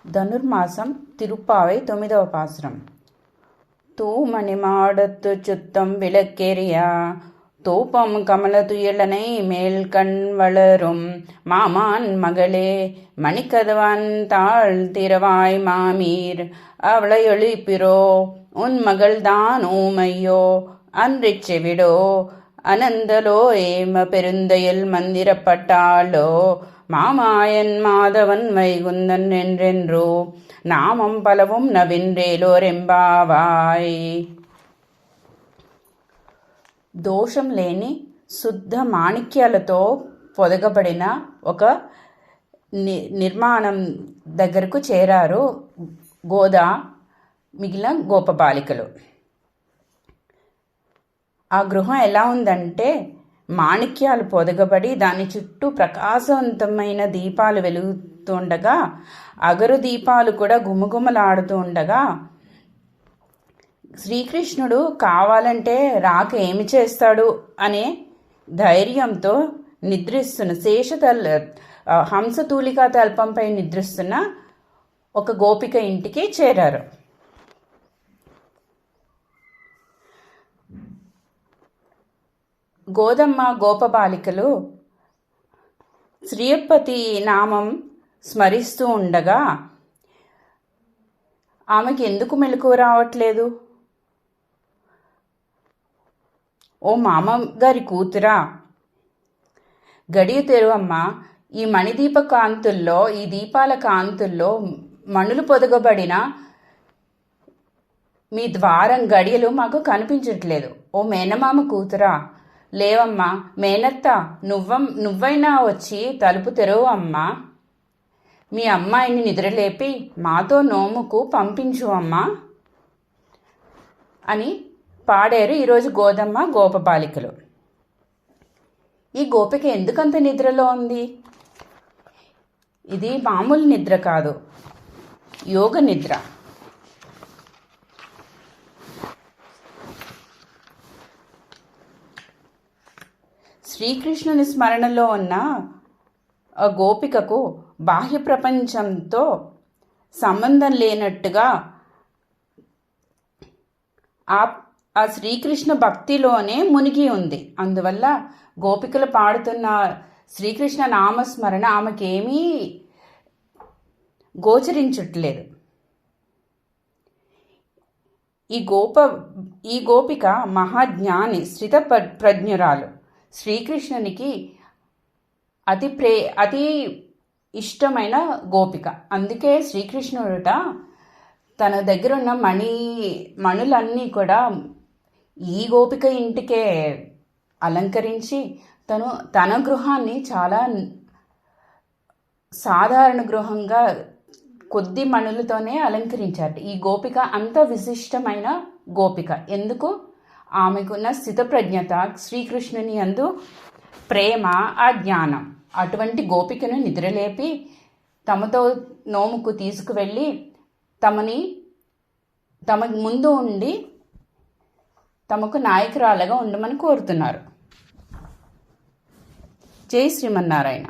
ధనుర్మాసం తిరుప్పావై 9వ పాசுరం. தூமணி மாடத்து சுத்தம் விளக்கெரியா தூப்பம் கமலது இளனை மேல் கண் வளரும் மாமான் மகளே மணிக்கதவான் தாழ் திரவாய் மாமீர் அவளை எழுப்பிரோ உன் மகள் தான் ஊமையோ அன்றிச் செவிடோ அனந்தலோ ஏம பெருந்தையில் மந்திரப்பட்டாளோ மாமாயன் மாதவன் வைகுந்தன் என்றென்றோ నామం పలవం నవిన్రేలోరెంబావాయ్. దోషం లేని శుద్ధ మాణిక్యాలతో పొదగబడిన ఒక నిర్మాణం దగ్గరకు చేరారు గోదా మిగిలిన గోపబాలికలు. ఆ గృహం ఎలా ఉందంటే మాణిక్యాలు పొదగబడి దాని చుట్టూ ప్రకాశవంతమైన దీపాలు వెలుగుతుండగా అగరు దీపాలు కూడా గుమగుమలాడుతూ ఉండగా శ్రీకృష్ణుడు కావాలంటే రాక ఏమి చేస్తాడు అనే ధైర్యంతో నిద్రిస్తున్న హంసతూలికా తల్పంపై నిద్రిస్తున్న ఒక గోపిక ఇంటికి చేరారు. గోదమ్మ గోపబాలికలు శ్రీయప్పతి నామం స్మరిస్తూ ఉండగా ఆమెకి ఎందుకు మెలకువ రావట్లేదు? ఓ మామగారి కూతురా, గడియ తెరువమ్మా, ఈ మణిదీప కాంతుల్లో, ఈ దీపాల కాంతుల్లో మణులు పొదగబడిన మీ ద్వారం గడియలు మాకు కనిపించట్లేదు. ఓ మేనమామ కూతురా, లేవమ్మా, మేనత్త నువ్వైనా వచ్చి తలుపు తెరువు అమ్మా, మీ అమ్మాయిని నిద్రలేపి మాతో నోముకు పంపించు అమ్మా అని పాడారు ఈరోజు గోదమ్మ గోపబాలికలు. ఈ గోపిక ఎందుకంత నిద్రలో ఉంది? ఇది మామూలు నిద్ర కాదు, యోగ నిద్ర. శ్రీకృష్ణుని స్మరణలో ఉన్న ఆ గోపికకు బాహ్య ప్రపంచంతో సంబంధం లేనట్టుగా ఆ శ్రీకృష్ణ భక్తిలోనే మునిగి ఉంది. అందువల్ల గోపికలు పాడుతున్న శ్రీకృష్ణ నామస్మరణ ఆమెకేమీ గోచరించట్లేదు. ఈ గోపిక మహాజ్ఞాని, స్థిత ప్రజ్ఞురాలు, శ్రీకృష్ణునికి అతి ఇష్టమైన గోపిక. అందుకే శ్రీకృష్ణుడుట తన దగ్గర ఉన్న మణులన్నీ కూడా ఈ గోపిక ఇంటికే అలంకరించి తన గృహాన్ని చాలా సాధారణ గృహంగా కొద్ది మణులతోనే అలంకరించారు. ఈ గోపిక అంత విశిష్టమైన గోపిక. ఎందుకు? ఆమెకున్న స్థితప్రజ్ఞత, శ్రీకృష్ణుని యందు ప్రేమ, ఆ జ్ఞానం. అటువంటి గోపికను నిద్రలేపి తమతో నోముకు తీసుకువెళ్ళి తమ ముందు ఉండి తమకు నాయకురాలుగా ఉండమని కోరుతున్నారు. జై శ్రీమన్నారాయణ.